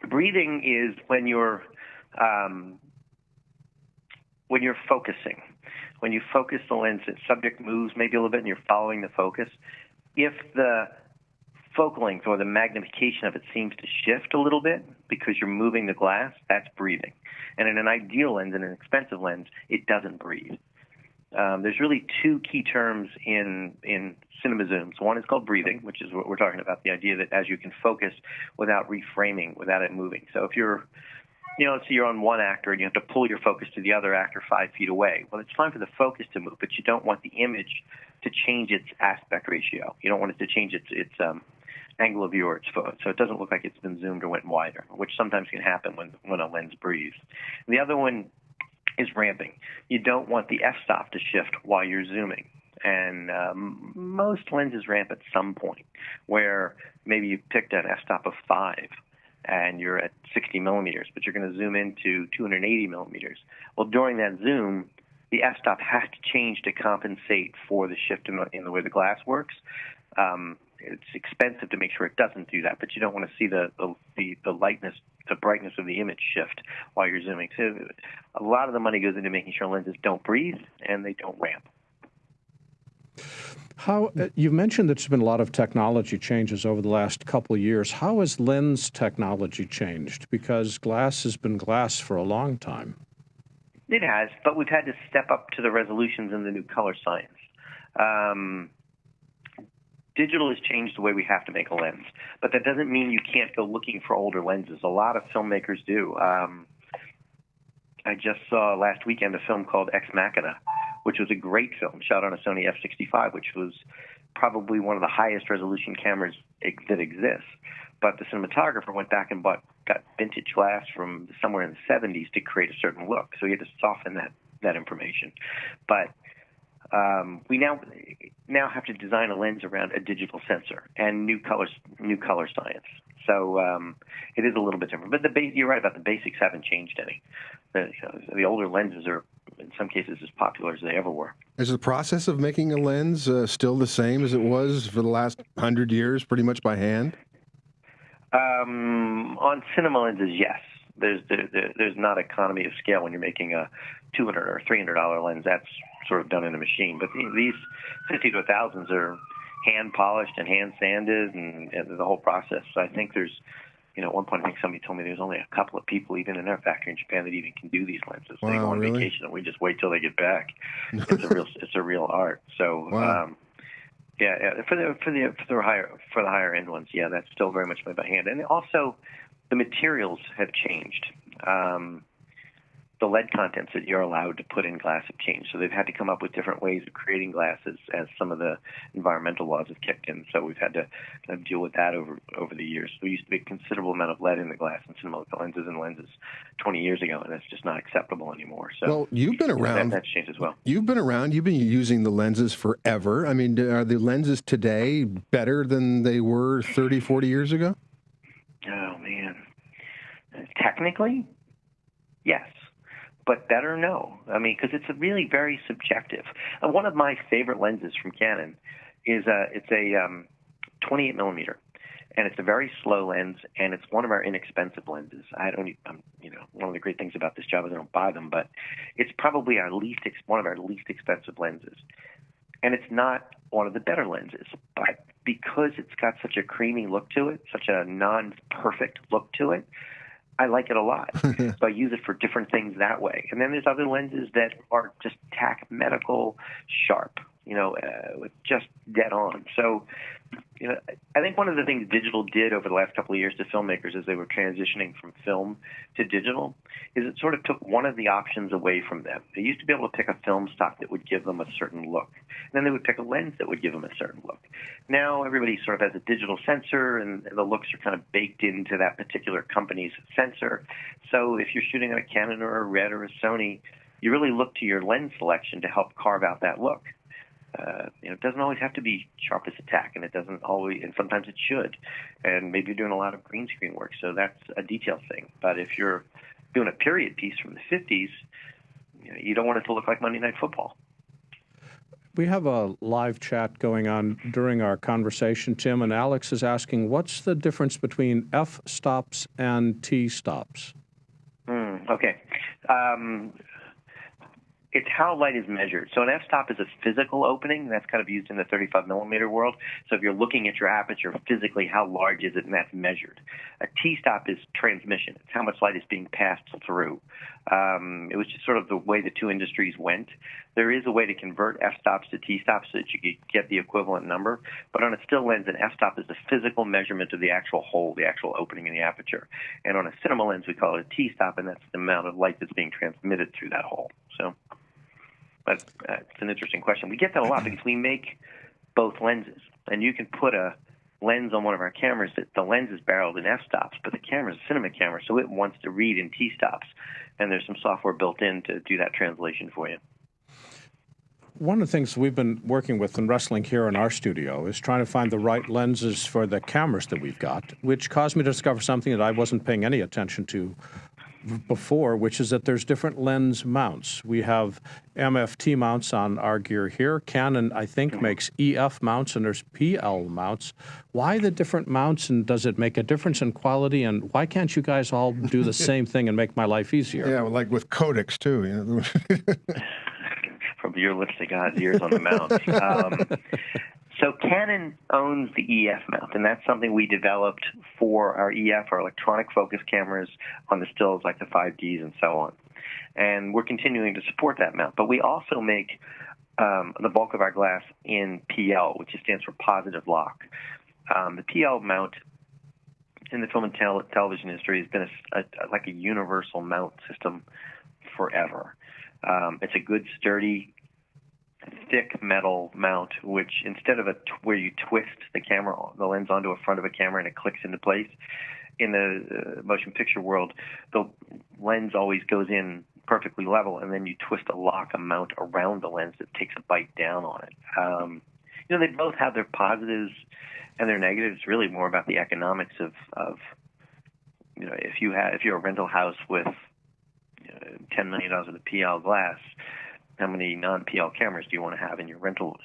Breathing is when you're focusing. When you focus the lens, the subject moves maybe a little bit and you're following the focus. If the focal length or the magnification of it seems to shift a little bit because you're moving the glass, that's breathing. And in an ideal lens, in an expensive lens, it doesn't breathe. There's really two key terms in cinema zooms. One is called breathing, which is what we're talking about, the idea that as you can focus without reframing, without it moving. So if you're let's say you're on one actor and you have to pull your focus to the other actor 5 feet away. Well, it's fine for the focus to move, but you don't want the image to change its aspect ratio. You don't want it to change its angle of view or its foot, so it doesn't look like it's been zoomed or went wider, which sometimes can happen when a lens breathes. The other one is ramping. You don't want the f-stop to shift while you're zooming. And most lenses ramp at some point, where maybe you picked an f-stop of 5 and you're at 60 millimeters, but you're going to zoom into 280 millimeters. Well, during that zoom, the f-stop has to change to compensate for the shift in the way the glass works. It's expensive to make sure it doesn't do that, but you don't want to see the lightness, the brightness of the image shift while you're zooming. So a lot of the money goes into making sure lenses don't breathe and they don't ramp. You've mentioned that there's been a lot of technology changes over the last couple of years. How has lens technology changed? Because glass has been glass for a long time. It has, but we've had to step up to the resolutions in the new color science. Digital has changed the way we have to make a lens, but that doesn't mean you can't go looking for older lenses. A lot of filmmakers do. I just saw last weekend a film called Ex Machina, which was a great film shot on a Sony F65, which was probably one of the highest resolution cameras that exists. But the cinematographer went back and got vintage glass from somewhere in the 70s to create a certain look. So he had to soften that information. But we now have to design a lens around a digital sensor and new color science. So it is a little bit different. But you're right about the basics haven't changed any. The older lenses are, in some cases, as popular as they ever were. Is the process of making a lens still the same as it was for the last 100 years, pretty much by hand? On cinema lenses, yes. There's not economy of scale when you're making a $200 or $300 lens. That's sort of done in a machine. But these 50 to 1000s are hand polished and hand sanded, and the whole process. So I think there's, at one point I think somebody told me there's only a couple of people even in their factory in Japan that even can do these lenses. Wow, they go on really? vacation and we just wait till they get back. It's a real art. So. Wow. For the higher end ones, yeah, that's still very much made by hand. And also, the materials have changed. The lead contents that you're allowed to put in glass have changed. So they've had to come up with different ways of creating glasses as some of the environmental laws have kicked in. So we've had to kind of deal with that over the years. There used to be a considerable amount of lead in the glass in cinema lenses 20 years ago, and that's just not acceptable anymore. So well, you've been around. That's changed as well. You've been around. You've been using the lenses forever. I mean, are the lenses today better than they were 30, 40 years ago? Oh, man. Technically, yes. But better, no. I mean, because it's really very subjective. One of my favorite lenses from Canon is it's a 28 millimeter, and it's a very slow lens, and it's one of our inexpensive lenses. One of the great things about this job is I don't buy them, but it's probably one of our least expensive lenses, and it's not one of the better lenses. But because it's got such a creamy look to it, such a non-perfect look to it, I like it a lot. So I use it for different things that way. And then there's other lenses that are just tack medical sharp, with just dead on. So, I think one of the things digital did over the last couple of years to filmmakers as they were transitioning from film to digital is it sort of took one of the options away from them. They used to be able to pick a film stock that would give them a certain look. And then they would pick a lens that would give them a certain look. Now everybody sort of has a digital sensor, and the looks are kind of baked into that particular company's sensor. So if you're shooting on a Canon or a Red or a Sony, you really look to your lens selection to help carve out that look. It doesn't always have to be sharp as a tack, and it doesn't always, and sometimes it should. And maybe you're doing a lot of green screen work, so that's a detail thing. But if you're doing a period piece from the 50s, you don't want it to look like Monday Night Football. We have a live chat going on during our conversation, Tim, and Alex is asking, what's the difference between f-stops and t-stops? Okay. It's how light is measured. So an f-stop is a physical opening. That's kind of used in the 35 millimeter world. So if you're looking at your aperture physically, how large is it, and that's measured. A t-stop is transmission. It's how much light is being passed through. It was just sort of the way the two industries went. There is a way to convert f-stops to t-stops so that you could get the equivalent number. But on a still lens, an f-stop is the physical measurement of the actual hole, the actual opening in the aperture. And on a cinema lens, we call it a t-stop, and that's the amount of light that's being transmitted through that hole. So. It's an interesting question. We get that a lot because we make both lenses, and you can put a lens on one of our cameras that the lens is barreled in f-stops, but the camera is a cinema camera, so it wants to read in t-stops, and there's some software built in to do that translation for you. One of the things we've been working with and wrestling here in our studio is trying to find the right lenses for the cameras that we've got, which caused me to discover something that I wasn't paying any attention to before, which is that there's different lens mounts. We have MFT mounts on our gear here. Canon, I think, makes EF mounts, and there's PL mounts. Why the different mounts, and does it make a difference in quality? And why can't you guys all do the same thing and make my life easier? Yeah, well, like with codecs too. You know? From your lips to God's ears on the mount. So Canon owns the EF mount, and that's something we developed for our EF, our electronic focus cameras on the stills like the 5Ds and so on. And we're continuing to support that mount. But we also make the bulk of our glass in PL, which stands for positive lock. The PL mount in the film and television industry has been like a universal mount system forever. It's a good, sturdy, thick metal mount, which instead of where you twist the lens onto a front of a camera and it clicks into place, in the motion picture world, the lens always goes in perfectly level, and then you twist a mount around the lens that takes a bite down on it. They both have their positives and their negatives. It's really more about the economics of if you're a rental house with $10 million of the PL glass, how many non-PL cameras do you want to have in your rental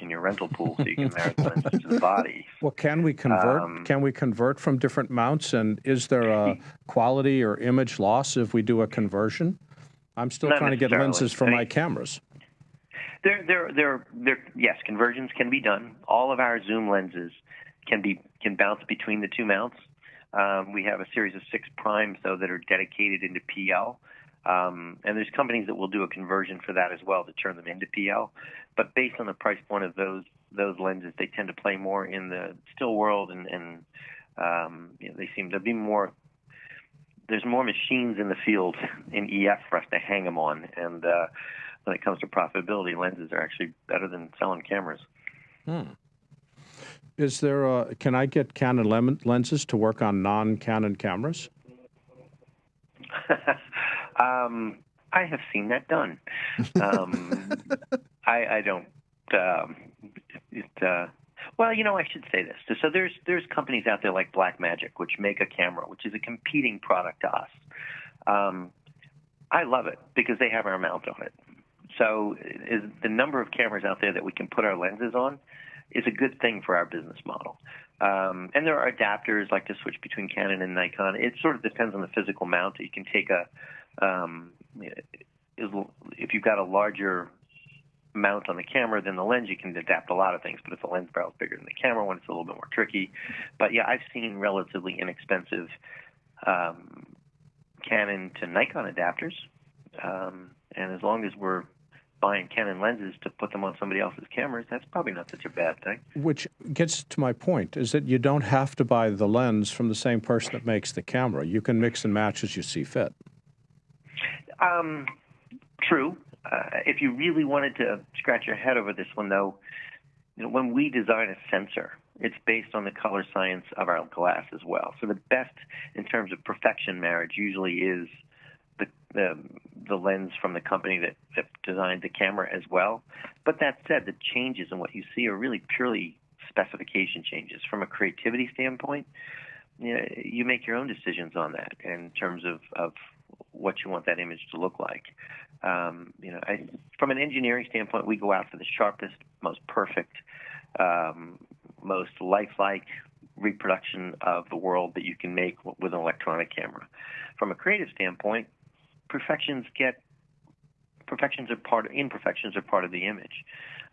pool so you can mount the lenses to the body? Well, can we convert? Can we convert from different mounts? And is there a quality or image loss if we do a conversion? I'm still trying to get lenses for my cameras. Yes, conversions can be done. All of our zoom lenses can bounce between the two mounts. We have a series of 6 primes though that are dedicated into PL. And there's companies that will do a conversion for that as well to turn them into PL. But based on the price point of those lenses, they tend to play more in the still world, and they seem to be more. There's more machines in the field in EF for us to hang them on, and when it comes to profitability, lenses are actually better than selling cameras. Is there can I get Canon lenses to work on non-Canon cameras? I have seen that done. I don't. Well, I should say this. So there's companies out there like Blackmagic, which make a camera, which is a competing product to us. I love it because they have our mount on it. So the number of cameras out there that we can put our lenses on is a good thing for our business model. And there are adapters like to switch between Canon and Nikon. It sort of depends on the physical mount. You can take if you've got a larger mount on the camera than the lens, you can adapt a lot of things. But if the lens barrel is bigger than the camera one, it's a little bit more tricky. But yeah, I've seen relatively inexpensive Canon to Nikon adapters. And as long as we're buying Canon lenses to put them on somebody else's cameras, that's probably not such a bad thing. Which gets to my point, is that you don't have to buy the lens from the same person that makes the camera. You can mix and match as you see fit. True. If you really wanted to scratch your head over this one, though, when we design a sensor, it's based on the color science of our glass as well. So the best in terms of perfection marriage usually is the lens from the company that designed the camera as well. But that said, the changes in what you see are really purely specification changes. From a creativity standpoint, you make your own decisions on that in terms of what you want that image to look like. From an engineering standpoint, we go out for the sharpest, most perfect, most lifelike reproduction of the world that you can make with an electronic camera. From a creative standpoint, imperfections are part of the image.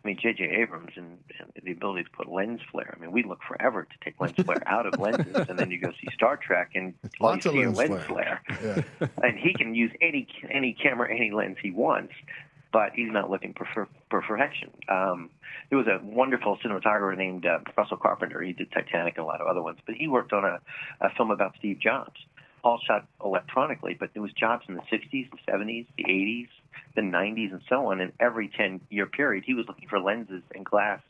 I mean, J.J. Abrams and the ability to put lens flare. I mean, we look forever to take lens flare out of lenses, and then you go see Star Trek, and all you see is lens flare. Yeah. And he can use any camera, any lens he wants, but he's not looking for perfection. There was a wonderful cinematographer named Russell Carpenter. He did Titanic and a lot of other ones, but he worked on a film about Steve Jobs, all shot electronically, but it was Jobs in the 60s, the 70s, the 80s. the 90s and so on. And every 10-year period, he was looking for lenses and glass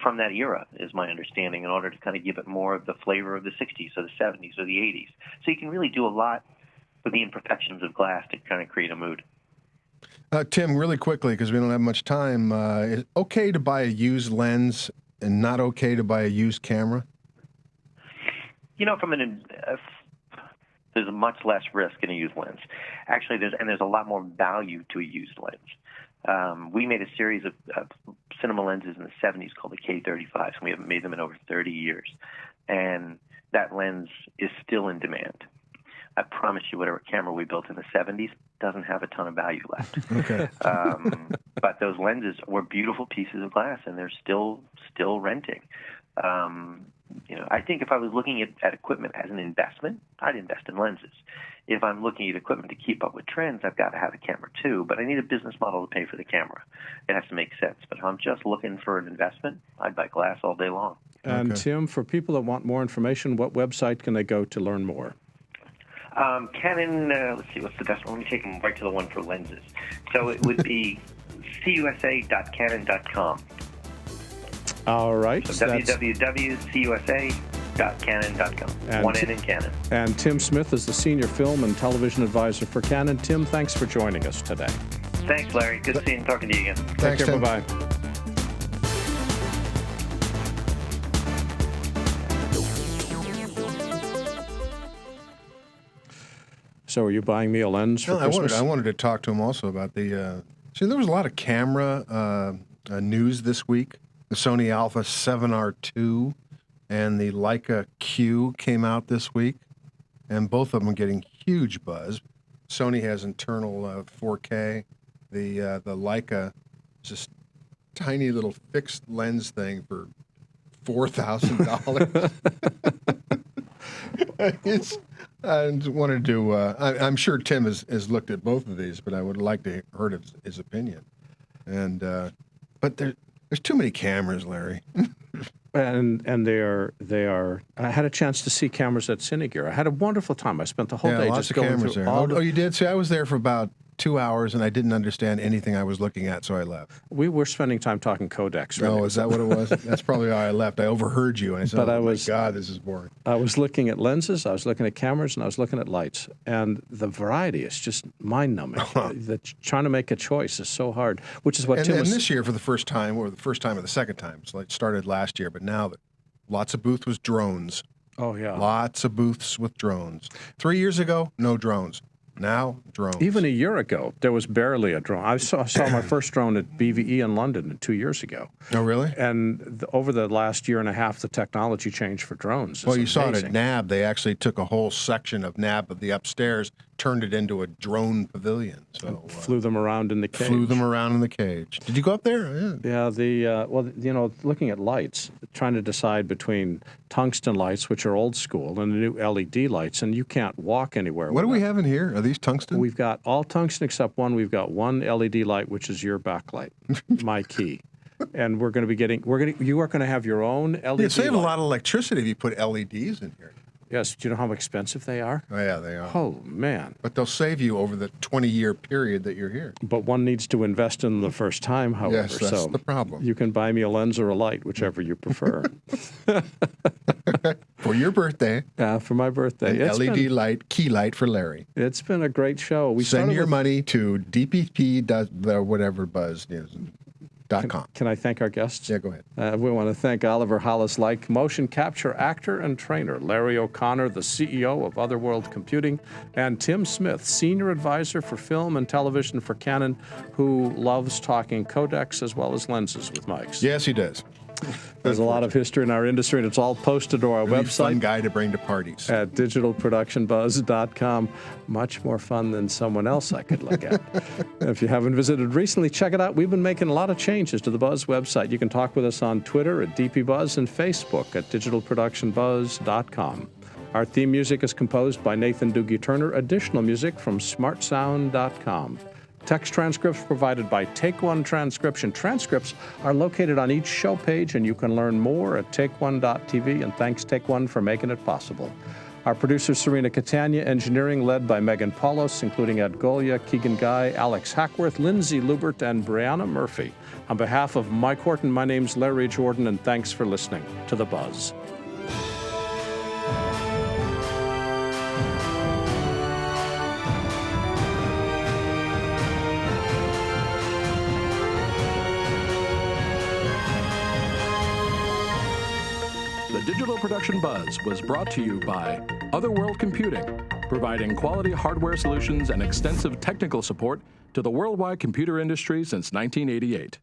from that era, is my understanding, in order to kind of give it more of the flavor of the 60s or the 70s or the 80s. So you can really do a lot with the imperfections of glass to kind of create a mood. Tim, really quickly, because we don't have much time, is it okay to buy a used lens and not okay to buy a used camera? You know, there's much less risk in a used lens. Actually, there's a lot more value to a used lens. We made a series of cinema lenses in the 70s called the K35s, and we haven't made them in over 30 years. And that lens is still in demand. I promise you, whatever camera we built in the 70s doesn't have a ton of value left. Okay. But those lenses were beautiful pieces of glass, and they're still renting. You know, I think if I was looking at equipment as an investment, I'd invest in lenses. If I'm looking at equipment to keep up with trends, I've got to have a camera too, but I need a business model to pay for the camera. It has to make sense. But if I'm just looking for an investment, I'd buy glass all day long. And Tim, for people that want more information, what website can they go to learn more? Canon, let's see, what's the best one? Let me take them right to the one for lenses. So it would be cusa.canon.com. All right. So www.cusa.canon.com. One N in Canon. And Tim Smith is the Senior Film and Television Advisor for Canon. Tim, thanks for joining us today. Thanks, Larry. Good seeing and talking to you again. Thanks, Take care. Tim. Bye-bye. So are you buying me a lens for Christmas? I wanted to talk to him also about the... see, there was a lot of camera news this week. The Sony Alpha 7R2 and the Leica Q came out this week, and both of them are getting huge buzz. Sony has internal 4K. The Leica is just tiny little fixed lens thing for $4,000. I just wanted to. I'm sure Tim has looked at both of these, but I would like to hear his opinion. And but there's too many cameras, Larry. And they are. I had a chance to see cameras at Cinegear. I had a wonderful time. I spent the whole day lots just of going cameras through there. all Oh, you did? See, I was there for about 2 hours, and I didn't understand anything I was looking at, so I left. We were spending time talking codecs. Really. Oh, is that what it was? That's probably why I left. I overheard you, and I said, But "Oh I my was- God, this is boring." I was looking at lenses, I was looking at cameras, and I was looking at lights. And the variety is just mind-numbing. Trying to make a choice is so hard, which is what And, Tim and was... this year, for the first time, or the first time or the second time, it's like started last year, but now lots of booths with drones. Oh, yeah. Lots of booths with drones. 3 years ago, no drones. Now, drones. Even a year ago, there was barely a drone. I saw my first drone at BVE in London 2 years ago. Oh, really? And over the last year and a half, the technology changed for drones. Well, you It's saw it amazing. at NAB. They actually took a whole section of NAB of the upstairs, turned it into a drone pavilion. So Flew them around in the cage. flew them around in the cage. Did you go up there? Yeah. Yeah, looking at lights, trying to decide between tungsten lights, which are old school, and the new LED lights, and you can't walk anywhere. What do we without- have in here? Are these tungsten? We've got all tungsten except one. We've got one LED light, which is your backlight, my key. And you are going to have your own LED You save a light. lot of electricity if you put LEDs in here. Yes, do you know how expensive they are? Oh, yeah, they are. Oh, man. But they'll save you over the 20-year period that you're here. But one needs to invest in them the first time, however. Yes, that's so the problem. You can buy me a lens or a light, whichever you prefer. For your birthday, For my birthday. an LED light, key light for Larry. It's been a great show. We Send started your with- money to dpp.whatever.buzz.com. Can I thank our guests? Yeah, go ahead. We want to thank Oliver Hollis-Leick, motion capture actor and trainer, Larry O'Connor, the CEO of Otherworld Computing, and Tim Smith, senior advisor for film and television for Canon, who loves talking codecs as well as lenses with mics. Yes, he does. There's a lot of history in our industry, and it's all posted to our Really fun website guy to bring to parties. at digitalproductionbuzz.com. Much more fun than someone else I could look at. If you haven't visited recently, check it out. We've been making a lot of changes to the Buzz website. You can talk with us on Twitter at DPBuzz and Facebook at digitalproductionbuzz.com. Our theme music is composed by Nathan Doogie Turner. Additional music from smartsound.com. Text transcripts provided by Take One Transcription. Transcripts are located on each show page, and you can learn more at takeone.tv. And thanks, Take One, for making it possible. Our producer, Serena Catania. Engineering led by Megan Paulos, including Ed Golia, Keegan Guy, Alex Hackworth, Lindsay Lubert, and Brianna Murphy. On behalf of Mike Horton, my name's Larry Jordan, and thanks for listening to The Buzz. The Digital Production Buzz was brought to you by Otherworld Computing, providing quality hardware solutions and extensive technical support to the worldwide computer industry since 1988.